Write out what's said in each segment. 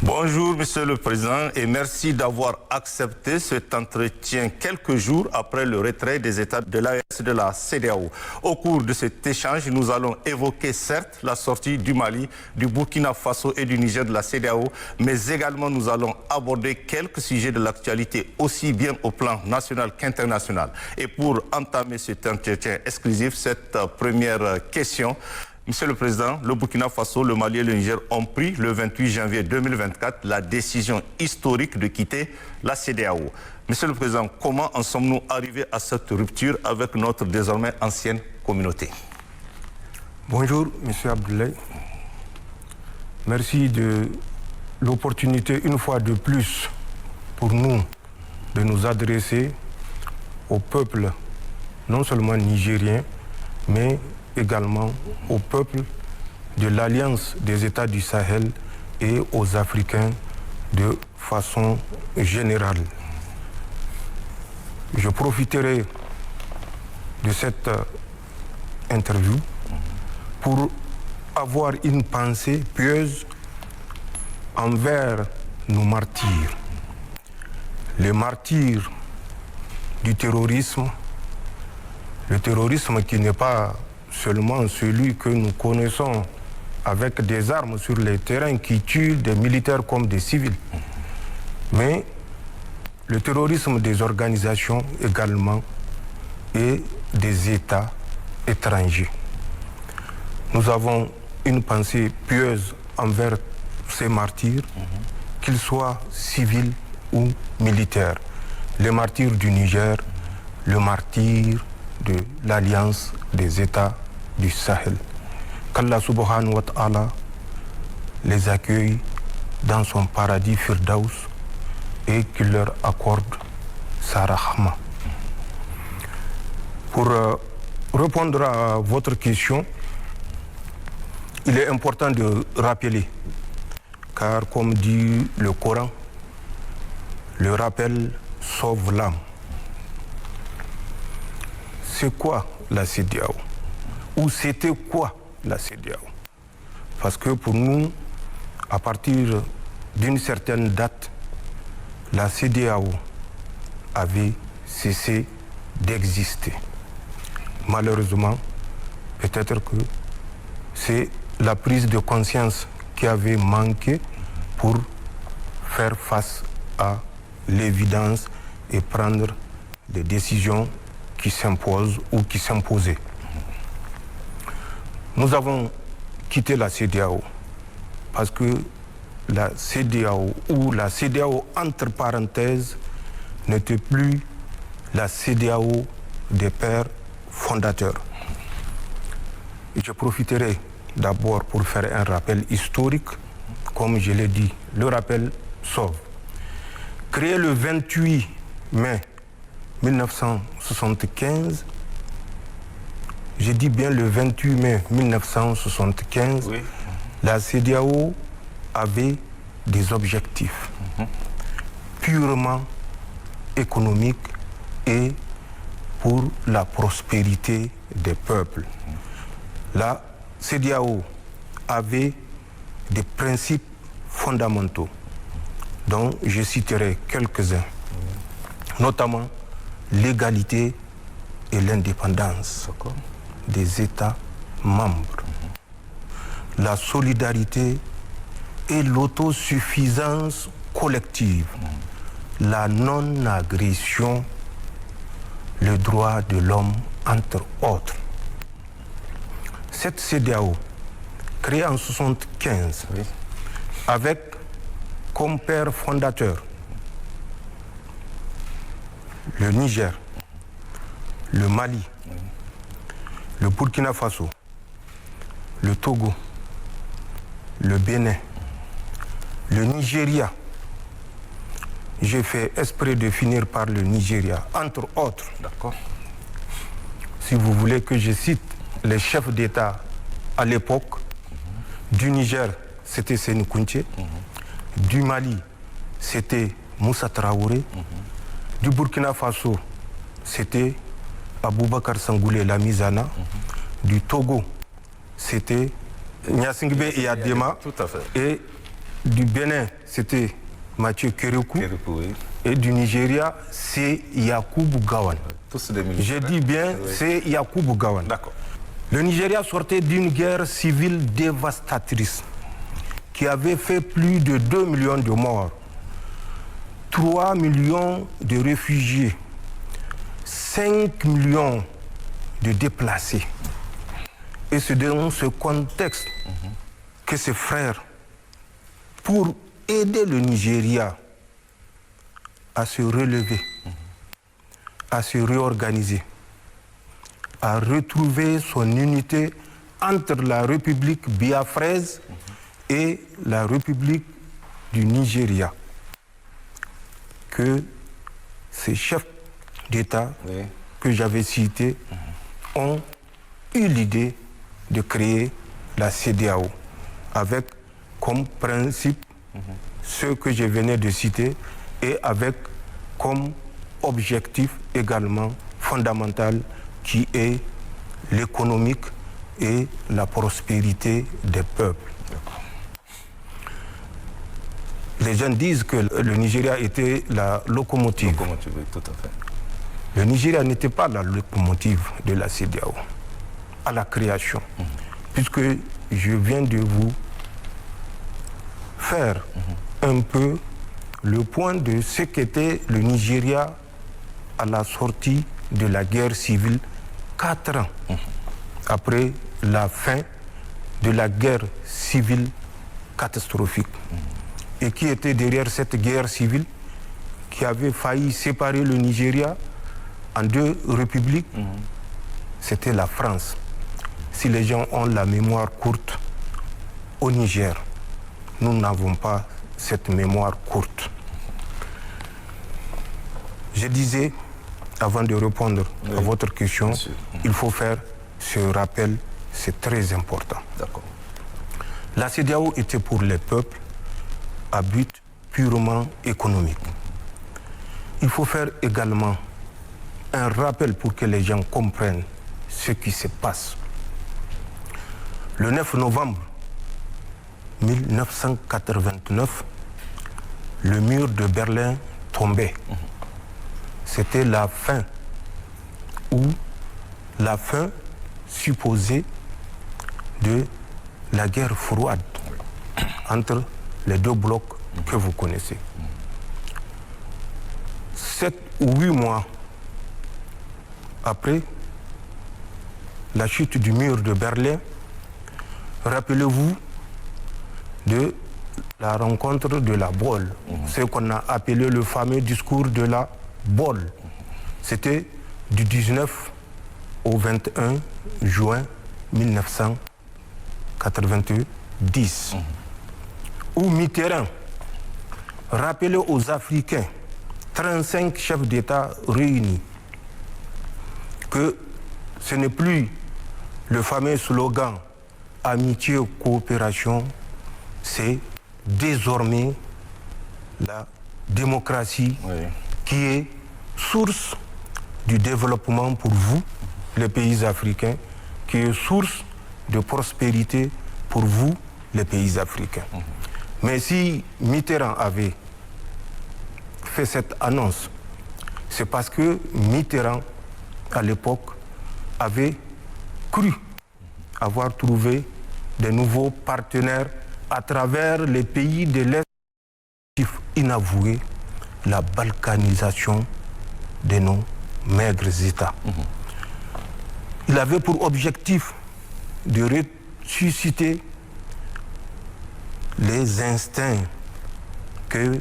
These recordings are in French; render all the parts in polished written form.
Bonjour Monsieur le Président et merci d'avoir accepté cet entretien quelques jours après le retrait des États de l'AES et de la CEDEAO. Au cours de cet échange, nous allons évoquer certes la sortie du Mali, du Burkina Faso et du Niger de la CEDEAO, mais également nous allons aborder quelques sujets de l'actualité aussi bien au plan national qu'international. Et pour entamer cet entretien exclusif, cette première question, Monsieur le Président, le Burkina Faso, le Mali et le Niger ont pris le 28 janvier 2024 la décision historique de quitter la CEDEAO. Monsieur le Président, comment en sommes-nous arrivés à cette rupture avec notre désormais ancienne communauté? Bonjour, Monsieur Abdoulaye. Merci de l'opportunité, une fois de plus, pour nous de nous adresser au peuple, non seulement nigérien, mais également au peuple de l'Alliance des États du Sahel et aux Africains de façon générale. Je profiterai de cette interview pour avoir une pensée pieuse envers nos martyrs. Les martyrs du terrorisme, le terrorisme qui n'est pas seulement celui que nous connaissons avec des armes sur les terrains qui tuent des militaires comme des civils, mais le terrorisme des organisations également et des États étrangers. Nous avons une pensée pieuse envers ces martyrs, qu'ils soient civils ou militaires. Les martyrs du Niger, le martyr de l'Alliance des États du Sahel. Qu'Allah subhanahu wa ta'ala les accueille dans son paradis Firdaus et qu'il leur accorde sa rahma. Pour répondre à votre question, il est important de rappeler, car comme dit le Coran, le rappel sauve l'âme. C'est quoi la CEDEAO? Ou c'était quoi la CEDEAO? Parce que pour nous, à partir d'une certaine date, la CEDEAO avait cessé d'exister. Malheureusement, peut-être que c'est la prise de conscience qui avait manqué pour faire face à l'évidence et prendre des décisions qui s'imposent ou qui s'imposaient. Nous avons quitté la CEDEAO parce que la CEDEAO ou la CEDEAO entre parenthèses n'était plus la CEDEAO des pères fondateurs. Et je profiterai d'abord pour faire un rappel historique, comme je l'ai dit, le rappel sauve. Créé le 28 mai 1975, je dis bien le 28 mai 1975, oui. La CEDEAO avait des objectifs purement économiques et pour la prospérité des peuples. La CEDEAO avait des principes fondamentaux dont je citerai quelques-uns, notamment l'égalité et l'indépendance des États membres, la solidarité et l'autosuffisance collective, la non-agression, le droit de l'homme, entre autres. Cette CEDEAO, créée en 1975, oui, avec comme père fondateur le Niger, le Mali, le Burkina Faso, le Togo, le Bénin, le Nigeria. J'ai fait exprès de finir par le Nigeria, entre autres. D'accord. Si vous voulez que je cite les chefs d'État à l'époque, du Niger, c'était Sékou Touré, du Mali, c'était Moussa Traoré, du Burkina Faso, c'était Aboubakar Sangoulé Lamizana, du Togo, c'était Gnassingbé et Adema, et du Bénin, c'était Mathieu Kérékou. Oui. Et du Nigeria, c'est Yakubu Gowon. Tous des militaires. Je dis bien, Oui. c'est Yakubu Gowon. D'accord. Le Nigeria sortait d'une guerre civile dévastatrice qui avait fait plus de 2 millions de morts, 3 millions de réfugiés, 5 millions de déplacés. Et c'est dans ce contexte que ses frères, pour aider le Nigeria à se relever, à se réorganiser, à retrouver son unité entre la République biafraise et la République du Nigeria, que ces chefs d'État Oui. que j'avais cités ont eu l'idée de créer la CEDEAO avec comme principe ce que je venais de citer et avec comme objectif également fondamental qui est l'économique et la prospérité des peuples. Les gens disent que le Nigeria était la locomotive. Locomotive, oui, tout à fait. Le Nigeria n'était pas la locomotive de la CEDEAO à la création, puisque je viens de vous faire un peu le point de ce qu'était le Nigeria à la sortie de la guerre civile 4 ans après la fin de la guerre civile catastrophique. Et qui était derrière cette guerre civile qui avait failli séparer le Nigeria en 2 républiques, c'était la France. Si les gens ont la mémoire courte, au Niger, nous n'avons pas cette mémoire courte. Je disais, avant de répondre à votre question, il faut faire ce rappel, c'est très important. D'accord. La CEDEAO était pour les peuples à but purement économique. Il faut faire également un rappel pour que les gens comprennent ce qui se passe. Le 9 novembre 1989, le mur de Berlin tombait. C'était la fin, ou la fin supposée de la guerre froide entre les 2 blocs que vous connaissez. 7 ou 8 mois après la chute du mur de Berlin, rappelez-vous de la rencontre de la Baule, ce qu'on a appelé le fameux discours de la Baule. C'était du 19 au 21 juin 1990, où Mitterrand rappelait aux Africains, 35 chefs d'État réunis, que ce n'est plus le fameux slogan « Amitié, coopération », c'est désormais la démocratie qui est source du développement pour vous, les pays africains, qui est source de prospérité pour vous, les pays africains. Mais si Mitterrand avait fait cette annonce, c'est parce que Mitterrand, à l'époque, avait cru avoir trouvé de nouveaux partenaires à travers les pays de l'Est, inavoué la balkanisation de nos maigres États. Il avait pour objectif de ressusciter les instincts que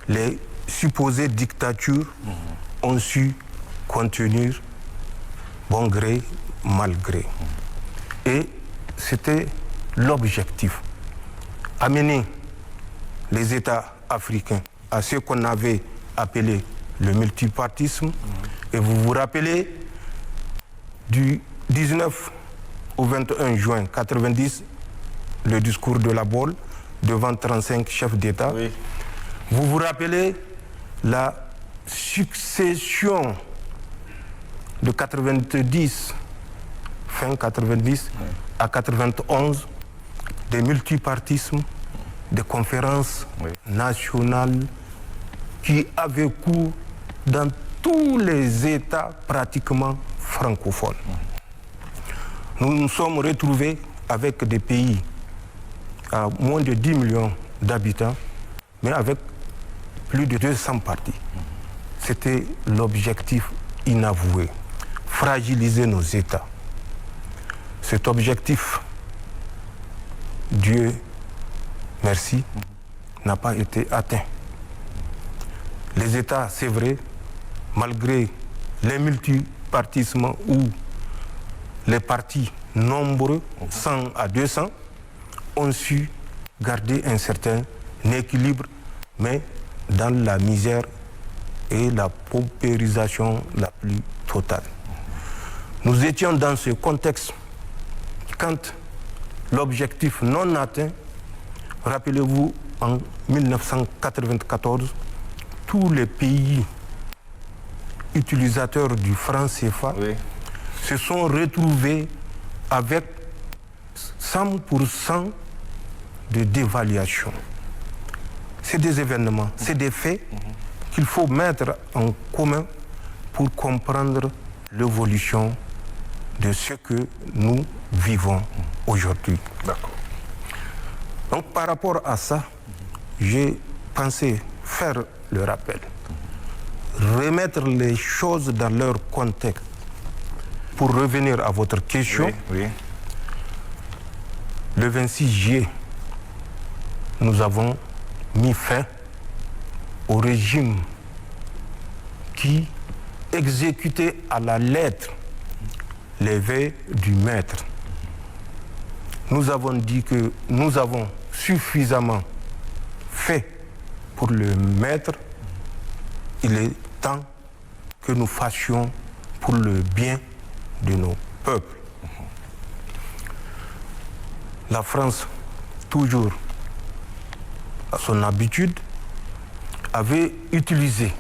les supposées dictatures ont su contenir bon gré, mal gré. Et c'était l'objectif. Amener les États africains à ce qu'on avait appelé le multipartisme. Et vous vous rappelez, du 19 au 21 juin 1990, le discours de la Baule devant 35 chefs d'État. Oui. Vous vous rappelez la succession de 90, fin 90 à 91, des multipartismes des conférences Oui. nationales qui avaient cours dans tous les États pratiquement francophones. Nous nous sommes retrouvés avec des pays à moins de 10 millions d'habitants, mais avec plus de 200 partis. C'était l'objectif inavoué, fragiliser nos États. Cet objectif, Dieu merci, n'a pas été atteint. Les États, c'est vrai, malgré les multipartismes ou les partis nombreux, 100 à 200, ont su garder un certain équilibre, mais dans la misère et la paupérisation la plus totale. Nous étions dans ce contexte quand l'objectif non atteint, rappelez-vous, en 1994, tous les pays utilisateurs du franc CFA se sont retrouvés avec 100% de dévaluation. C'est des événements, c'est des faits qu'il faut mettre en commun pour comprendre l'évolution de ce que nous vivons aujourd'hui. D'accord. Donc par rapport à ça, j'ai pensé faire le rappel, remettre les choses dans leur contexte. Pour revenir à votre question, le 26 juillet, nous avons mis fin au régime qui exécutait à la lettre les vœux du maître. Nous avons dit que nous avons suffisamment fait pour le maître. Il est temps que nous fassions pour le bien de nos peuples. La France, toujours à son habitude, avait utilisé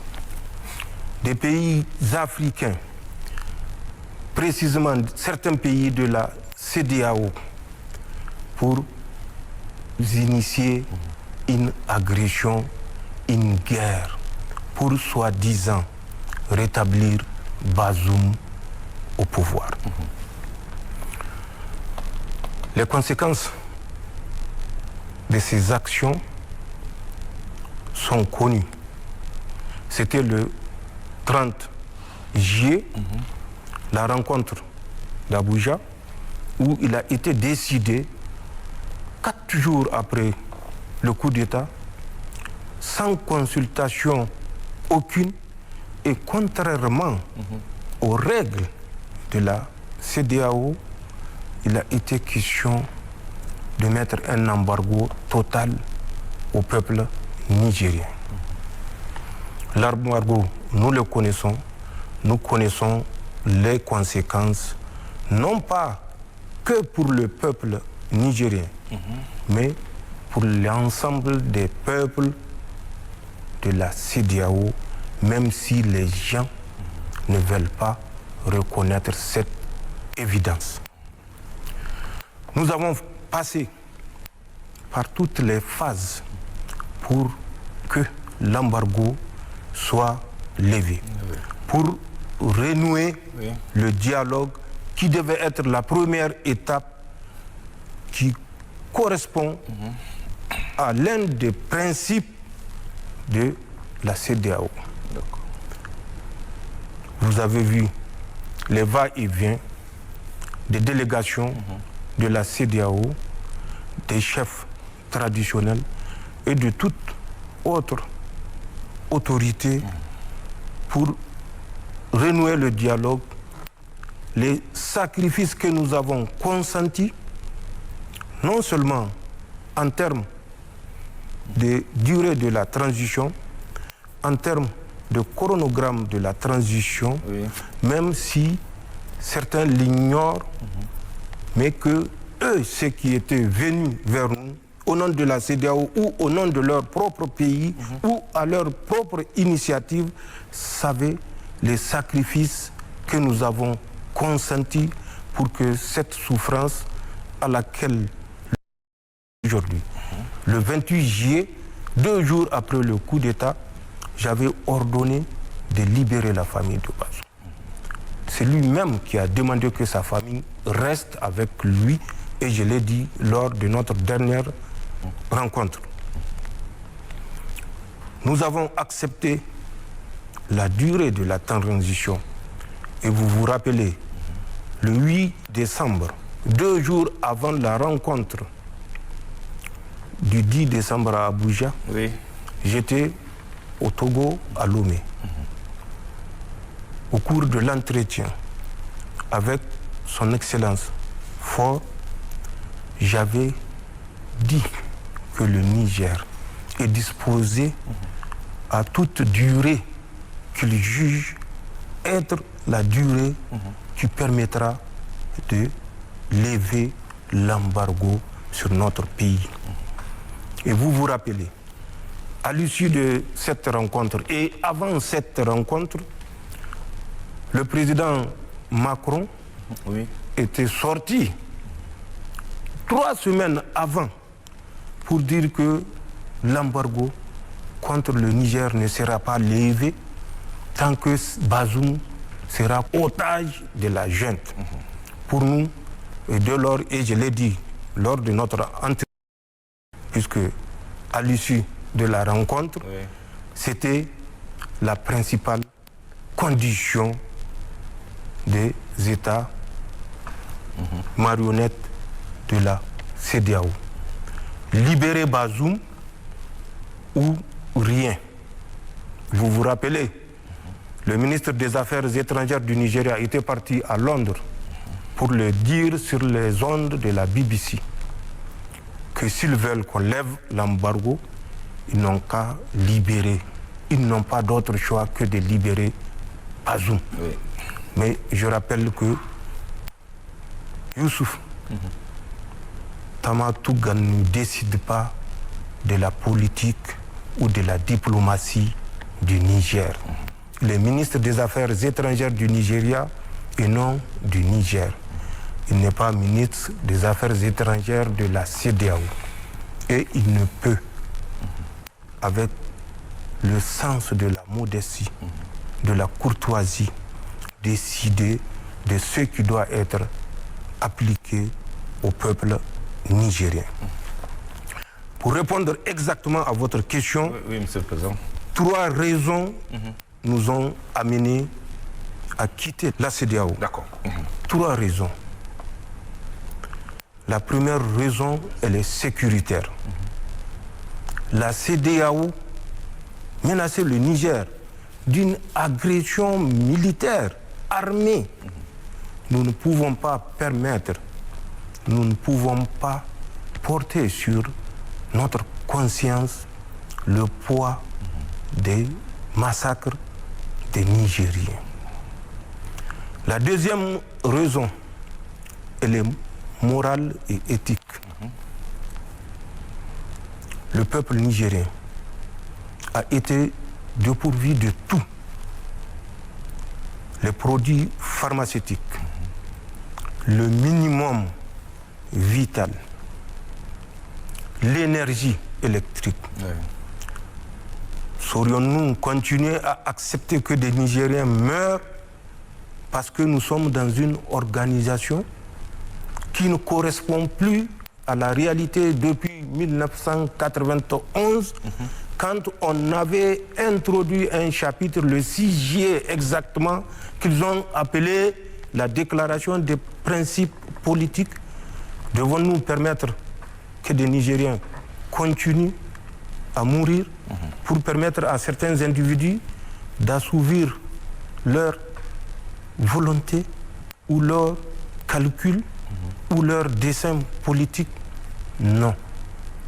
des pays africains, précisément certains pays de la CEDEAO, pour initier une agression, une guerre, pour soi-disant rétablir Bazoum au pouvoir. Les conséquences de ces actions sont connues. C'était le 30 juillet, la rencontre d'Abuja, où il a été décidé, 4 jours après le coup d'État, sans consultation aucune et contrairement aux règles de la CEDEAO, il a été question de mettre un embargo total au peuple nigérien. L'embargo, nous le connaissons, nous connaissons les conséquences, non pas que pour le peuple nigérien, mais pour l'ensemble des peuples de la CEDEAO, même si les gens ne veulent pas reconnaître cette évidence. Nous avons passé par toutes les phases pour que l'embargo soit levé, pour renouer le dialogue qui devait être la première étape qui correspond à l'un des principes de la CEDEAO. Vous avez vu les va-et-vient des délégations de la CEDEAO, des chefs traditionnels et de toute autre autorité pour renouer le dialogue. Les sacrifices que nous avons consentis, non seulement en termes de durée de la transition, en termes de chronogramme de la transition, même si certains l'ignorent, mais que eux, ceux qui étaient venus vers nous, au nom de la CEDEAO ou au nom de leur propre pays ou à leur propre initiative, savaient les sacrifices que nous avons consentis pour que cette souffrance à laquelle aujourd'hui le 28 juillet, 2 jours après le coup d'État, j'avais ordonné de libérer la famille de Bazoum. C'est lui-même qui a demandé que sa famille reste avec lui, et je l'ai dit lors de notre dernière rencontre. Nous avons accepté la durée de la transition. Et vous vous rappelez, le 8 décembre, 2 jours avant la rencontre du 10 décembre à Abuja, oui, j'étais au Togo, à Lomé. Au cours de l'entretien avec son Excellence Faure, j'avais dit que le Niger est disposé à toute durée qu'il juge être la durée qui permettra de lever l'embargo sur notre pays. Et vous vous rappelez, à l'issue de cette rencontre et avant cette rencontre, le président Macron était sorti 3 semaines avant pour dire que l'embargo contre le Niger ne sera pas levé tant que Bazoum sera otage de la junte. Pour nous, et dès lors, et je l'ai dit lors de notre entretien, puisque à l'issue de la rencontre, c'était la principale condition des États marionnettes de la CEDEAO. Libérer Bazoum ou rien. Vous vous rappelez, le ministre des Affaires étrangères du Nigeria était parti à Londres pour le dire sur les ondes de la BBC que s'ils veulent qu'on lève l'embargo, ils n'ont qu'à libérer. Ils n'ont pas d'autre choix que de libérer Bazoum. Mais je rappelle que Youssouf Tamatougan ne décide pas de la politique ou de la diplomatie du Niger. Le ministre des Affaires étrangères du Nigeria et non du Niger. Il n'est pas ministre des Affaires étrangères de la CEDEAO. Et il ne peut, avec le sens de la modestie, de la courtoisie, décider de ce qui doit être appliqué au peuple nigérien. Pour répondre exactement à votre question, oui, Monsieur le Président. 3 raisons nous ont amenés à quitter la CEDEAO. D'accord. 3 raisons. La première raison, elle est sécuritaire. La CEDEAO menaçait le Niger d'une agression militaire, armée. Nous ne pouvons pas permettre, nous ne pouvons pas porter sur notre conscience le poids des massacres des Nigériens. La deuxième raison, elle est morale et éthique. Le peuple nigérien a été dépourvu de tout. Les produits pharmaceutiques, le minimum vital, l'énergie électrique. Saurions-nous continuer à accepter que des Nigériens meurent parce que nous sommes dans une organisation qui ne correspond plus à la réalité depuis 1991, quand on avait introduit un chapitre le 6 juillet exactement, qu'ils ont appelé la déclaration des principes politiques. Devons-nous permettre que des Nigériens continuent à mourir pour permettre à certains individus d'assouvir leur volonté ou leur calcul ou leur dessein politique? Non.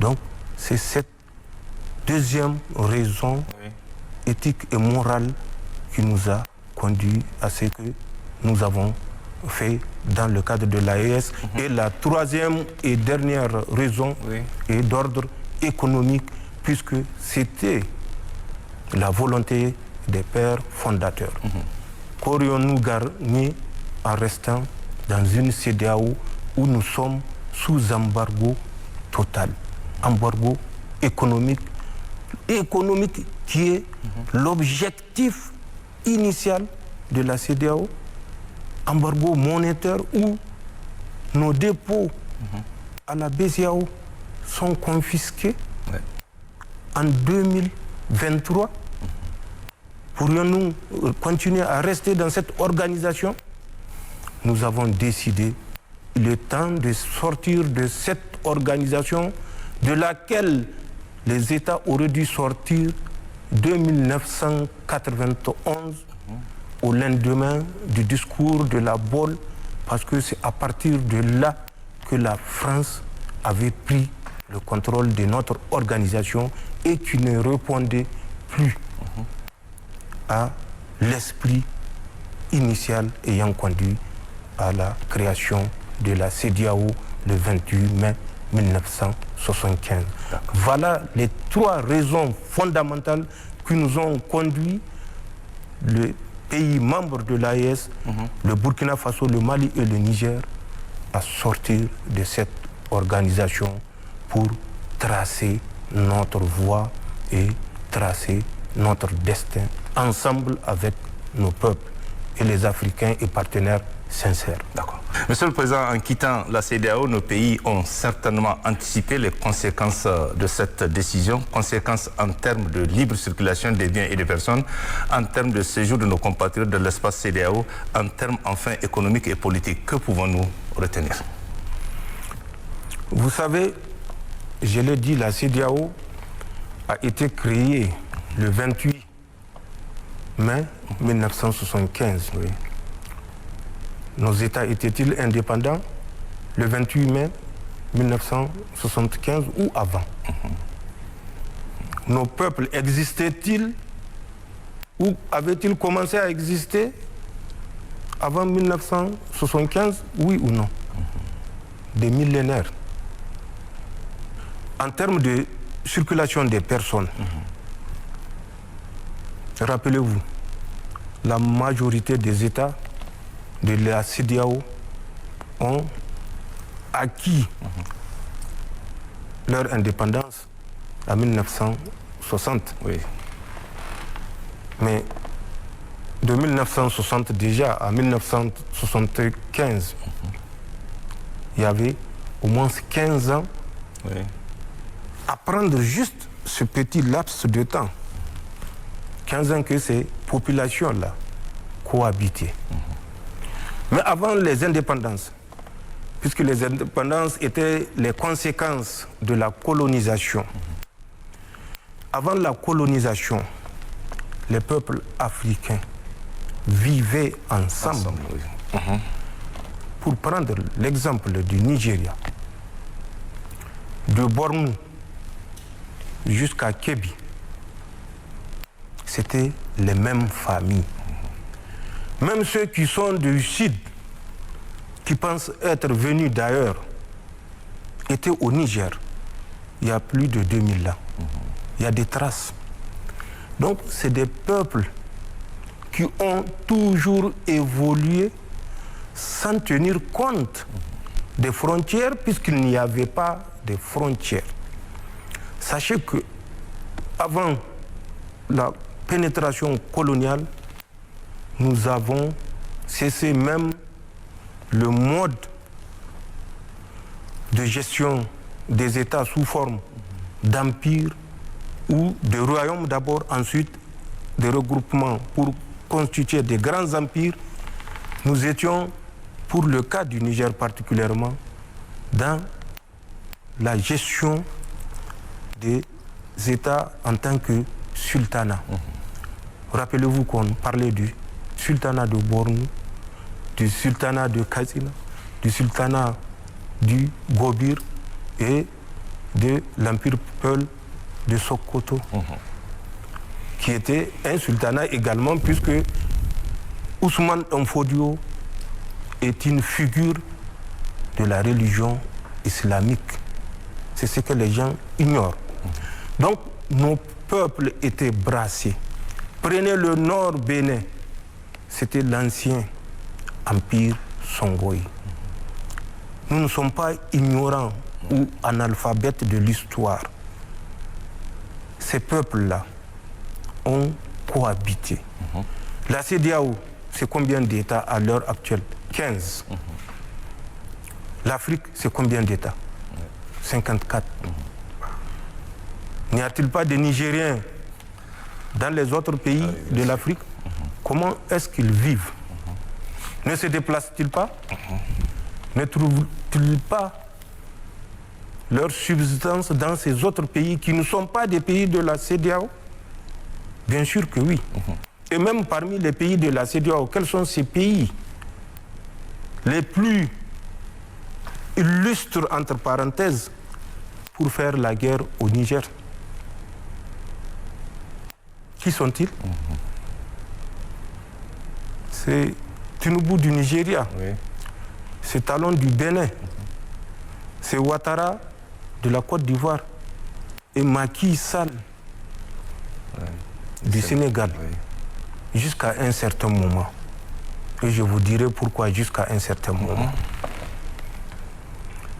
Donc, c'est cette deuxième raison éthique et morale qui nous a conduit à ce que nous avons fait dans le cadre de l'AES. Et la troisième et dernière raison est d'ordre économique, puisque c'était la volonté des pères fondateurs. Qu'aurions-nous gagné en restant dans une CEDEAO où nous sommes sous embargo total, embargo économique qui est l'objectif initial de la CEDEAO, embargo monétaire où nos dépôts à la BCEAO sont confisqués en 2023. Pourrions-nous continuer à rester dans cette organisation? Nous avons décidé, il est temps de sortir de cette organisation de laquelle les États auraient dû sortir de 1991 au lendemain du discours de la Baule, parce que c'est à partir de là que la France avait pris le contrôle de notre organisation et qui ne répondait plus à l'esprit initial ayant conduit à la création de la CEDEAO le 28 mai 1975. Voilà les trois raisons fondamentales qui nous ont conduit, le pays membre de l'AES, le Burkina Faso, le Mali et le Niger, à sortir de cette organisation pour tracer notre voie et tracer notre destin ensemble avec nos peuples et les Africains et partenaires sincères. D'accord. Monsieur le Président, en quittant la CEDEAO, nos pays ont certainement anticipé les conséquences de cette décision, conséquences en termes de libre circulation des biens et des personnes, en termes de séjour de nos compatriotes de l'espace CEDEAO, en termes enfin économiques et politiques. Que pouvons-nous retenir? Vous savez, je l'ai dit, la CEDEAO a été créée le 28 mai 1975. Oui. Nos États étaient-ils indépendants le 28 mai 1975 ou avant? Nos peuples existaient-ils ou avaient-ils commencé à exister avant 1975, oui ou non? Des millénaires. En termes de circulation des personnes, rappelez-vous, la majorité des États de la CEDEAO ont acquis leur indépendance en 1960. Oui. Mais de 1960 déjà à 1975, il y avait au moins 15 ans à prendre juste ce petit laps de temps. 15 ans que ces populations-là cohabitaient. Mais avant les indépendances, puisque les indépendances étaient les conséquences de la colonisation, avant la colonisation, les peuples africains vivaient ensemble. Pour prendre l'exemple du Nigeria, de Bornou jusqu'à Kébi, c'était les mêmes familles. Même ceux qui sont du sud, qui pensent être venus d'ailleurs, étaient au Niger il y a plus de 2000 ans. Il y a des traces. Donc c'est des peuples qui ont toujours évolué sans tenir compte des frontières, puisqu'il n'y avait pas de frontières. Sachez que avant la pénétration coloniale, nous avons cessé même le mode de gestion des États sous forme d'empire ou de royaumes d'abord, ensuite des regroupements pour constituer des grands empires. Nous étions, pour le cas du Niger particulièrement, dans la gestion des États en tant que sultanat. Rappelez-vous qu'on parlait du sultanat de Bornou, du sultanat de Katsina, du sultanat du Gobir et de l'empire Peul de Sokoto, qui était un sultanat également, puisque Ousmane Danfodio est une figure de la religion islamique. C'est ce que les gens ignorent. Donc, nos peuples étaient brassés. Prenez le nord Bénin, c'était l'ancien empire Songhai. Nous ne sommes pas ignorants ou analphabètes de l'histoire. ces peuples-là ont cohabité. La CEDEAO, c'est combien d'États à l'heure actuelle? 15. L'Afrique, c'est combien d'États? 54. N'y a-t-il pas de Nigériens dans les autres pays de l'Afrique? Comment est-ce qu'ils vivent? Ne se déplacent-ils pas? Ne trouvent-ils pas leur subsistance dans ces autres pays qui ne sont pas des pays de la CEDEAO? Bien sûr que oui. Et même parmi les pays de la CEDEAO, quels sont ces pays les plus illustres, entre parenthèses, pour faire la guerre au Niger? Qui sont-ils? C'est Tinubu du Nigeria, c'est Talon du Bénin, c'est Ouattara de la Côte d'Ivoire et Macky Sall du Sénégal, jusqu'à un certain moment. Et je vous dirai pourquoi jusqu'à un certain moment.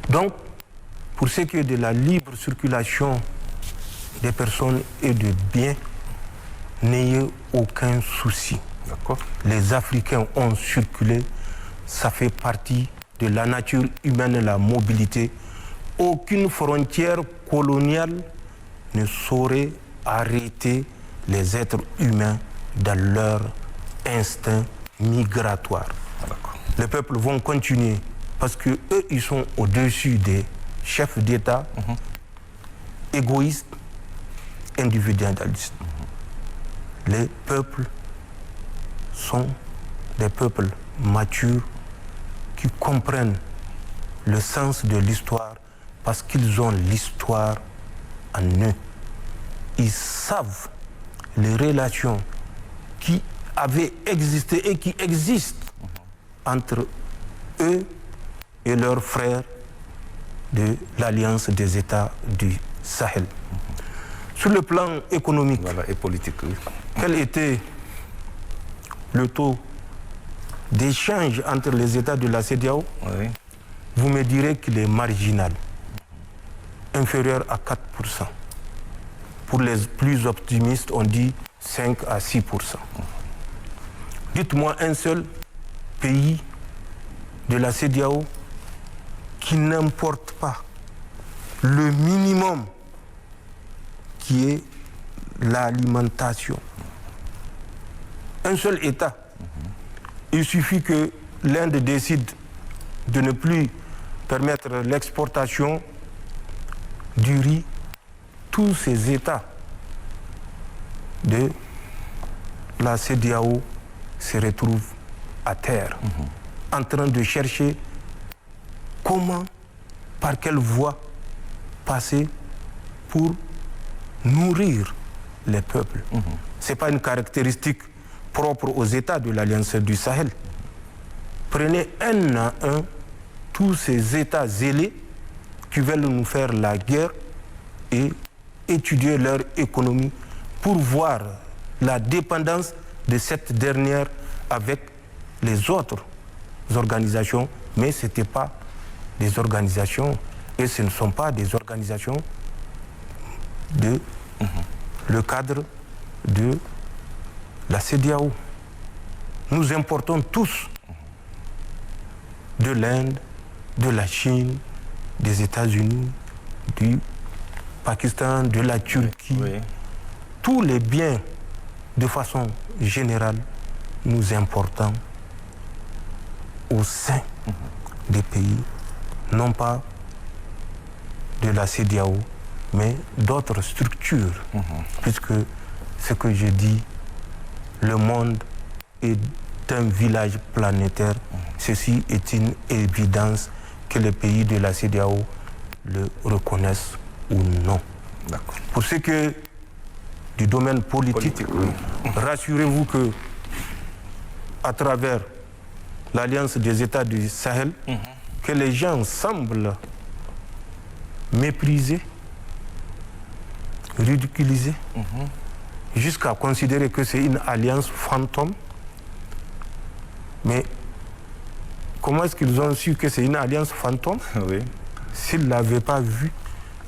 Donc, pour ce qui est de la libre circulation des personnes et de biens, n'ayez aucun souci. Les Africains ont circulé, ça fait partie de la nature humaine, la mobilité. Aucune frontière coloniale ne saurait arrêter les êtres humains dans leur instinct migratoire. Les peuples vont continuer parce qu'eux, ils sont au-dessus des chefs d'État égoïstes, individualistes. Les peuples sont des peuples matures qui comprennent le sens de l'histoire parce qu'ils ont l'histoire en eux. Ils savent les relations qui avaient existé et qui existent entre eux et leurs frères de l'Alliance des États du Sahel. Sur le plan économique et politique, quel était le taux d'échange entre les États de la CEDEAO? Vous me direz qu'il est marginal, inférieur à 4%. Pour les plus optimistes, on dit 5 à 6%. Dites-moi un seul pays de la CEDEAO qui n'importe pas le minimum qui est l'alimentation. Un seul État. Il suffit que l'Inde décide de ne plus permettre l'exportation du riz. Tous ces États de la CEDEAO se retrouvent à terre, en train de chercher comment, par quelle voie passer pour nourrir les peuples. Ce n'est pas une caractéristique propre aux États de l'Alliance du Sahel. Prenez un à un tous ces États zélés qui veulent nous faire la guerre et étudier leur économie pour voir la dépendance de cette dernière avec les autres organisations, mais ce n'étaient pas des organisations, et ce ne sont pas des organisations de le cadre de la CEDEAO. Nous importons tous de l'Inde, de la Chine, des États-Unis, du Pakistan, de la Turquie. Tous les biens, de façon générale, nous importons au sein des pays, non pas de la CEDEAO, mais d'autres structures. Puisque ce que je dis, le monde est un village planétaire. Ceci est une évidence que les pays de la CEDEAO le reconnaissent ou non. Pour ce qui est du domaine politique, rassurez-vous que à travers l'Alliance des États du Sahel, que les gens semblent mépriser, ridiculiser, jusqu'à considérer que c'est une alliance fantôme. Mais comment est-ce qu'ils ont su que c'est une alliance fantôme? S'ils ne l'avaient pas vu,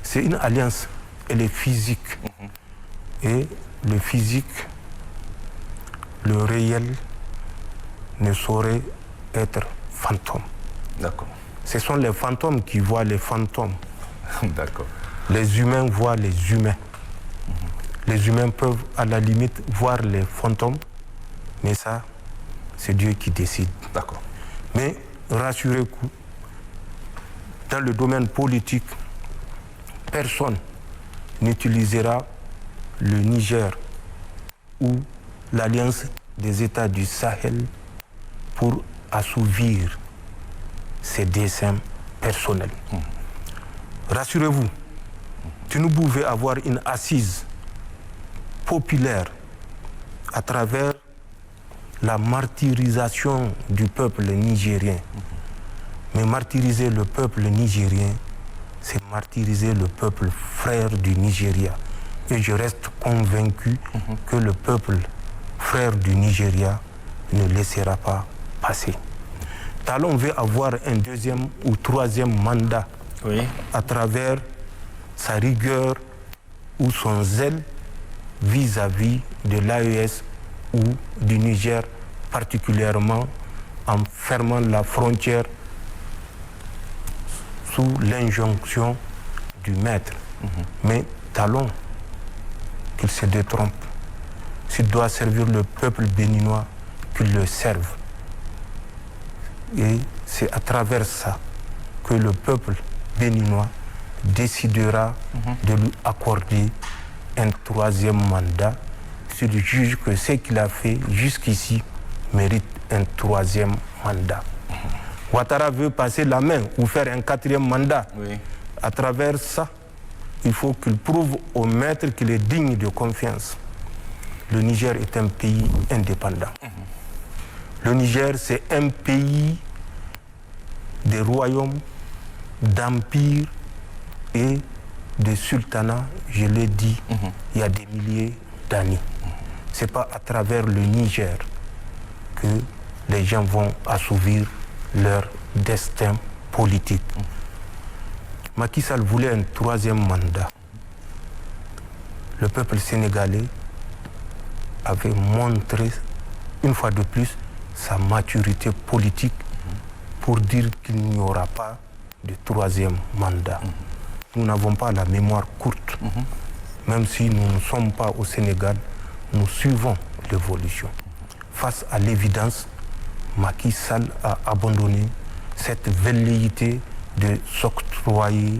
c'est une alliance, elle est physique. Et le physique, le réel, ne saurait être fantôme. D'accord. Ce sont les fantômes qui voient les fantômes. D'accord. Les humains voient les humains. Les humains peuvent à la limite voir les fantômes, mais ça, c'est Dieu qui décide. D'accord. Mais rassurez-vous, dans le domaine politique, personne n'utilisera le Niger ou l'Alliance des États du Sahel pour assouvir ses desseins personnels. Rassurez-vous, nous pouvons avoir une assise populaire à travers la martyrisation du peuple nigérien. Mais martyriser le peuple nigérien, c'est martyriser le peuple frère du Nigeria. Et je reste convaincu que le peuple frère du Nigeria ne laissera pas passer. Talon veut avoir un deuxième ou troisième mandat à travers sa rigueur ou son zèle vis-à-vis de l'AES ou du Niger, particulièrement en fermant la frontière sous l'injonction du maître. Mais Talon, qu'il se détrompe. S'il doit servir le peuple béninois, qu'il le serve. Et c'est à travers ça que le peuple béninois décidera de lui accorder un troisième mandat s'il juge que ce qu'il a fait jusqu'ici mérite un troisième mandat. Ouattara veut passer la main ou faire un quatrième mandat. À travers ça, il faut qu'il prouve au maître qu'il est digne de confiance. Le Niger est un pays indépendant. Le Niger, c'est un pays des royaumes, d'empires et de sultanats, je l'ai dit, il y a des milliers d'années. Ce n'est pas à travers le Niger que les gens vont assouvir leur destin politique. Macky Sall voulait un troisième mandat. Le peuple sénégalais avait montré une fois de plus sa maturité politique pour dire qu'il n'y aura pas de troisième mandat. Nous n'avons pas la mémoire courte. Même si nous ne sommes pas au Sénégal, nous suivons l'évolution. Face à l'évidence, Macky Sall a abandonné cette velléité de s'octroyer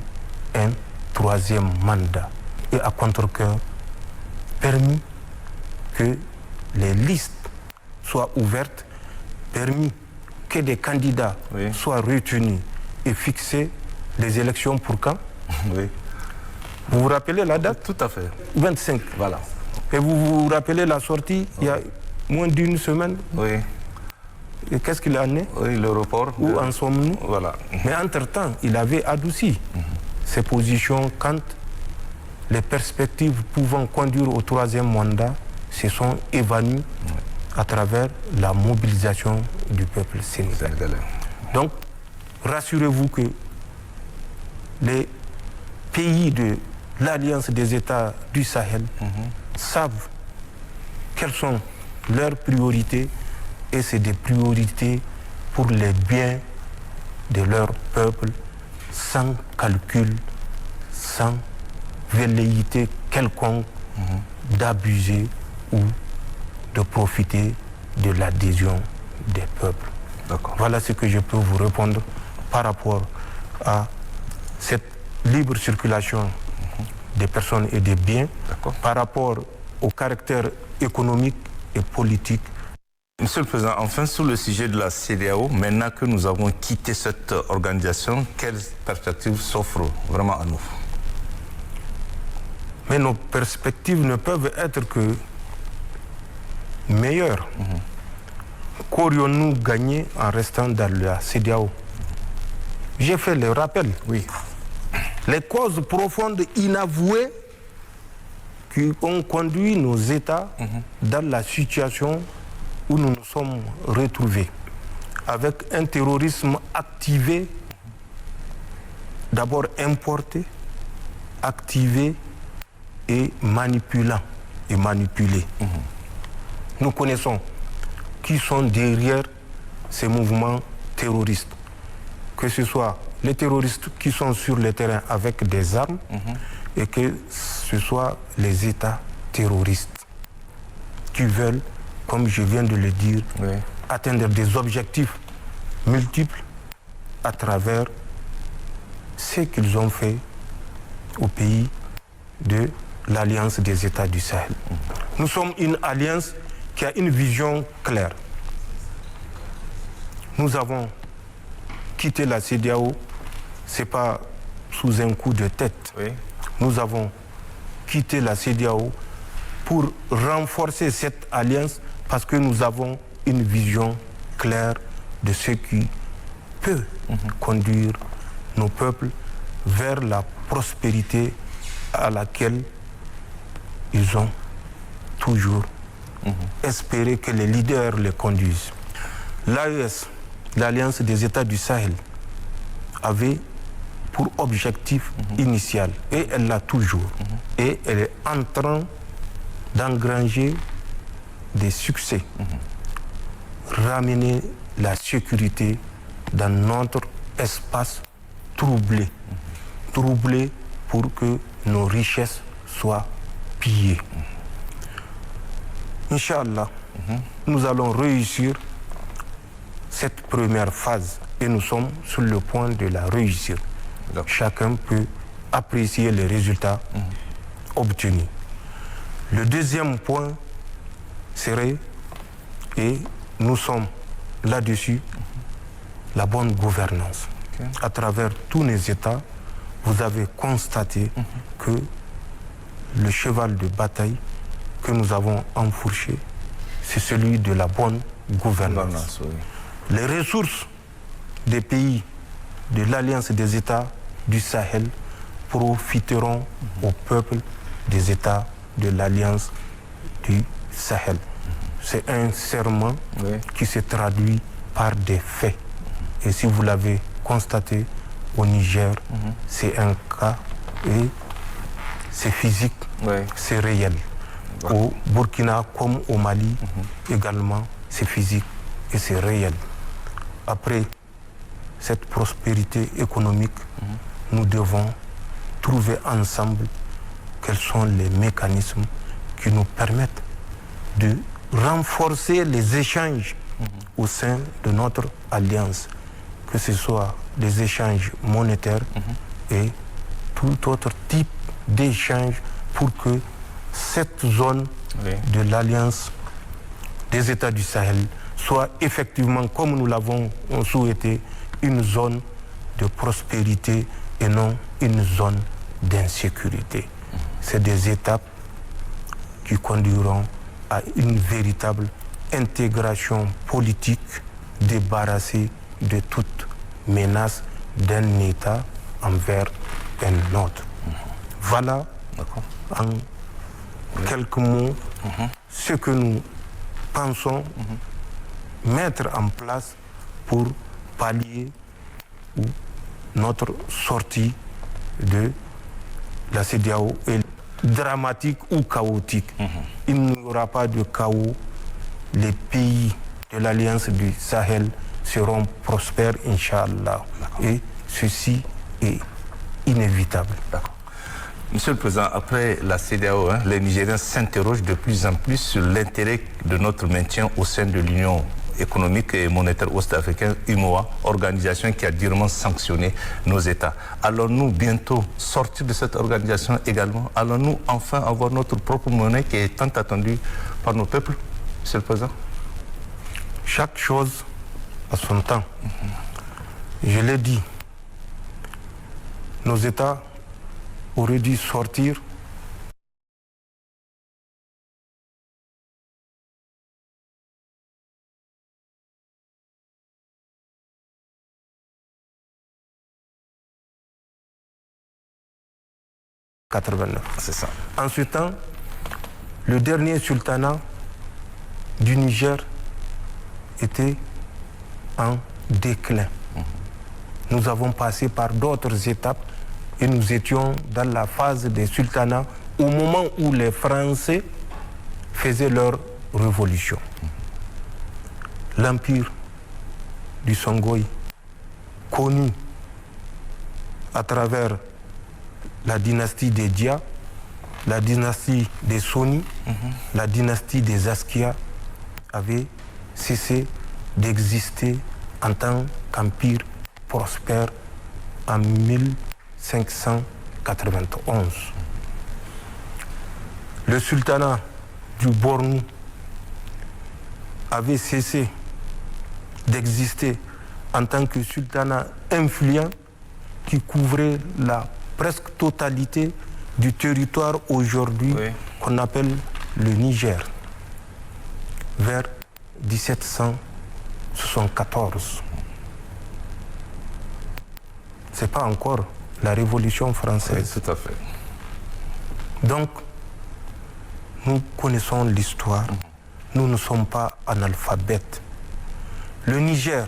un troisième mandat. Et à contre-cœur, permis que les listes soient ouvertes, permis que des candidats soient retenus et fixer les élections pour quand? Vous vous rappelez la date? Tout à fait. 25. Voilà. Et vous vous rappelez la sortie il y a moins d'une semaine? Et qu'est-ce qu'il en est? Le report. Où en sommes-nous? Voilà. Mais entre-temps, il avait adouci ses positions quand les perspectives pouvant conduire au troisième mandat se sont évanouies à travers la mobilisation du peuple sénégalais. Donc, rassurez-vous que les pays de l'Alliance des États du Sahel savent quelles sont leurs priorités et c'est des priorités pour les biens de leur peuple sans calcul, sans velléité quelconque d'abuser ou de profiter de l'adhésion des peuples. Voilà ce que je peux vous répondre par rapport à cette libre circulation des personnes et des biens, par rapport au caractère économique et politique. Monsieur le Président, enfin sur le sujet de la CEDEAO, maintenant que nous avons quitté cette organisation, quelles perspectives s'offrent vraiment à nous? Mais nos perspectives ne peuvent être que meilleures. Qu'aurions-nous gagné en restant dans la CEDEAO? J'ai fait le rappel. Les causes profondes inavouées qui ont conduit nos États dans la situation où nous nous sommes retrouvés, avec un terrorisme activé, d'abord importé, activé et manipulant. et manipulés. Nous connaissons qui sont derrière ces mouvements terroristes, que ce soit les terroristes qui sont sur le terrain avec des armes et que ce soit les États terroristes qui veulent, comme je viens de le dire, atteindre des objectifs multiples à travers ce qu'ils ont fait au pays de l'Alliance des États du Sahel. Nous sommes une alliance qui a une vision claire. Nous avons quitté la CEDEAO, ce n'est pas sous un coup de tête. Nous avons quitté la CEDEAO pour renforcer cette alliance parce que nous avons une vision claire de ce qui peut conduire nos peuples vers la prospérité à laquelle ils ont toujours espéré que les leaders les conduisent. L'AES, l'Alliance des États du Sahel, avait pour objectif initial, et elle l'a toujours, et elle est en train d'engranger des succès, ramener la sécurité dans notre espace troublé, troublé pour que nos richesses soient pillées. Inch'Allah, nous allons réussir cette première phase et nous sommes sur le point de la réussir. Chacun peut apprécier les résultats obtenus. Le deuxième point serait, et nous sommes là-dessus, la bonne gouvernance. À travers tous les États, vous avez constaté que le cheval de bataille que nous avons enfourché, c'est celui de la bonne gouvernance. Les ressources des pays de l'Alliance des États du Sahel profiteront au peuple des États de l'Alliance du Sahel. C'est un serment qui se traduit par des faits. Et si vous l'avez constaté au Niger, c'est un cas et c'est physique, c'est réel. Au Burkina comme au Mali également, c'est physique et c'est réel. Après cette prospérité économique, nous devons trouver ensemble quels sont les mécanismes qui nous permettent de renforcer les échanges au sein de notre alliance, que ce soit des échanges monétaires et tout autre type d'échange pour que cette zone de l'Alliance des États du Sahel soit effectivement, comme nous l'avons souhaité, une zone de prospérité et non une zone d'insécurité. C'est des étapes qui conduiront à une véritable intégration politique débarrassée de toute menace d'un État envers un autre. Voilà en quelques mots ce que nous pensons mettre en place pour pallier notre sortie de la CEDEAO est dramatique ou chaotique. Il n'y aura pas de chaos. Les pays de l'Alliance du Sahel seront prospères, Inch'Allah. Et ceci est inévitable. Monsieur le Président, après la CEDEAO, les Nigériens s'interrogent de plus en plus sur l'intérêt de notre maintien au sein de l'Union économique et monétaire ouest-africaine, UMOA, organisation qui a durement sanctionné nos États. Allons-nous bientôt sortir de cette organisation également? Allons-nous enfin avoir notre propre monnaie qui est tant attendue par nos peuples, Monsieur le Président? Chaque chose a son temps. Je l'ai dit, nos États auraient dû sortir en 89. C'est ça. En ce temps, le dernier sultanat du Niger était en déclin. Nous avons passé par d'autres étapes et nous étions dans la phase des sultanats au moment où les Français faisaient leur révolution. L'empire du Songhai, connu à travers la dynastie des Dia, la dynastie des Soni, la dynastie des Askia, avait cessé d'exister en tant qu'empire prospère en 1591. Le sultanat du Bornou avait cessé d'exister en tant que sultanat influent qui couvrait la presque totalité du territoire aujourd'hui qu'on appelle le Niger, vers 1774. Ce n'est pas encore la Révolution française. Oui, tout à fait. Donc, nous connaissons l'histoire. Nous ne sommes pas analphabètes. Le Niger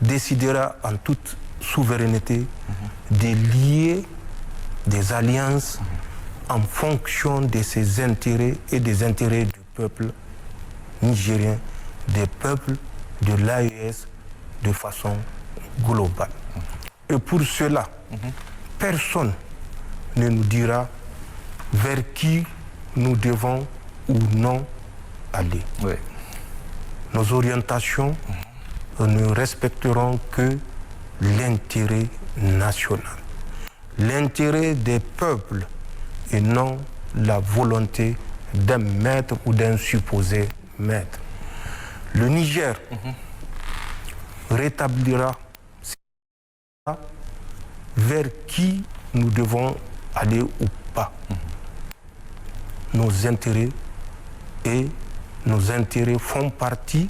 décidera en toute souveraineté de lier des alliances en fonction de ses intérêts et des intérêts du peuple nigérien, des peuples de l'AES de façon globale. Et pour cela, personne ne nous dira vers qui nous devons ou non aller. Oui. Nos orientations ne respecteront que l'intérêt national, l'intérêt des peuples et non la volonté d'un maître ou d'un supposé maître. Le Niger rétablira vers qui nous devons aller ou pas. Nos intérêts font partie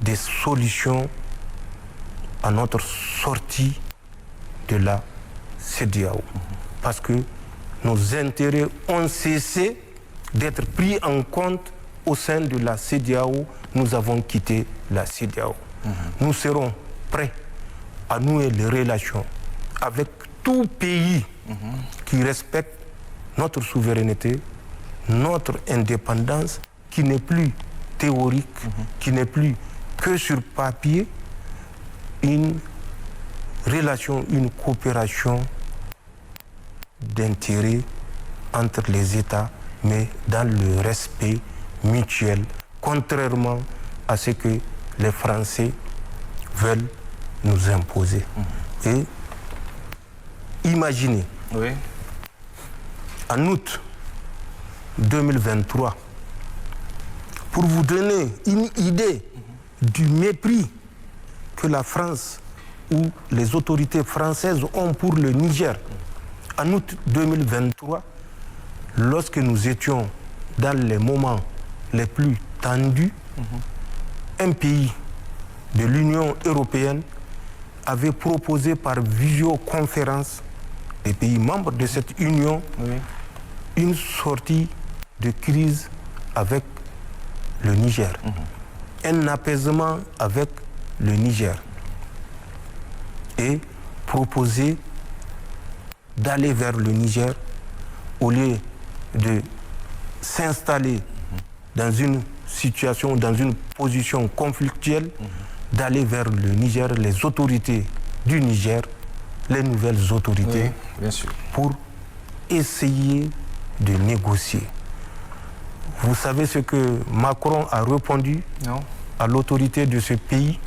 des solutions à notre sortie de la CEDEAO. Parce que nos intérêts ont cessé d'être pris en compte au sein de la CEDEAO. Nous avons quitté la CEDEAO. Nous serons prêts à nouer les relations avec tout pays qui respecte notre souveraineté, notre indépendance, qui n'est plus théorique, qui n'est plus que sur papier, une relation, une coopération d'intérêt entre les États, mais dans le respect mutuel, contrairement à ce que les Français veulent nous imposer. Et imaginez, en août 2023, pour vous donner une idée du mépris que la France ou les autorités françaises ont pour le Niger, en août 2023, lorsque nous étions dans les moments les plus tendus, un pays de l'Union européenne avait proposé par visioconférence, les pays membres de cette union, une sortie de crise avec le Niger, un apaisement avec le Niger, et proposer d'aller vers le Niger au lieu de s'installer dans une situation, dans une position conflictuelle, d'aller vers le Niger, les autorités du Niger, les nouvelles autorités, bien sûr, pour essayer de négocier. Vous savez ce que Macron a répondu à l'autorité de ce pays?